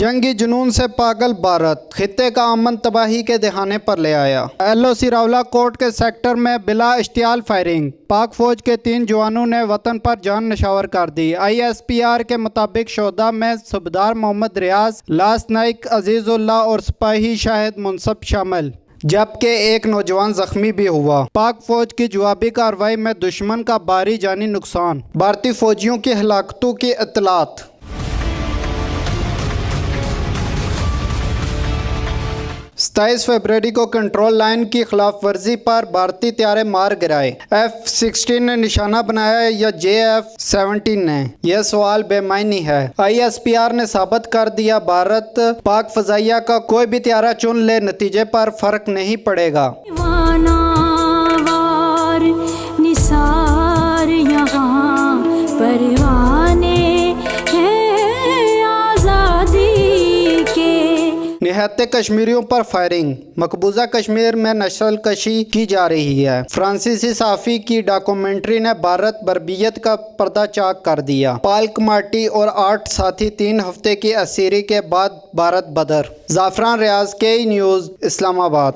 जंगी जुनून से पागल भारत खित्ते का अमन तबाही के दिखाने पर ले आया। LOC रावलाकोट के सेक्टर में बिला इश्तियाल फायरिंग, पाक फौज के 3 जवानों ने वतन पर जान निछावर कर दी। ISPR के मुताबिक शोधा में सूबेदार मोहम्मद रियाज, लास नाइक अजीजुल्लाह और सिपाही शाहिद मुनसब शामिल, जबकि एक नौजवान जख्मी भी हुआ। पाक फौज की जवाबी कार्रवाई में दुश्मन का भारी जानी नुकसान, भारतीय फौजियों की हलाकतों की इत्तलात। 27 फरवरी को कंट्रोल लाइन की खिलाफ वर्जी पर भारतीय तैयारे मार गिराए। F-16 ने निशाना बनाया या JF-17 ने? यह सवाल बेमानी है। ISPR ने साबित कर दिया भारत पाक फजाइया का कोई भी तैयारा चुन ले, नतीजे पर फर्क नहीं पड़ेगा। निहत्ते कश्मीरियों पर फायरिंग, मकबूजा कश्मीर में नस्ल कशी की जा रही है। फ्रांसीसी सहाफ़ी की डॉक्यूमेंट्री ने भारत बर्बियत का पर्दा चाक कर दिया। पालक मार्टी और 8 साथी 3 हफ्ते की असीरी के बाद भारत बदर। ज़ाफ़रान रियाज, KE न्यूज़, इस्लामाबाद।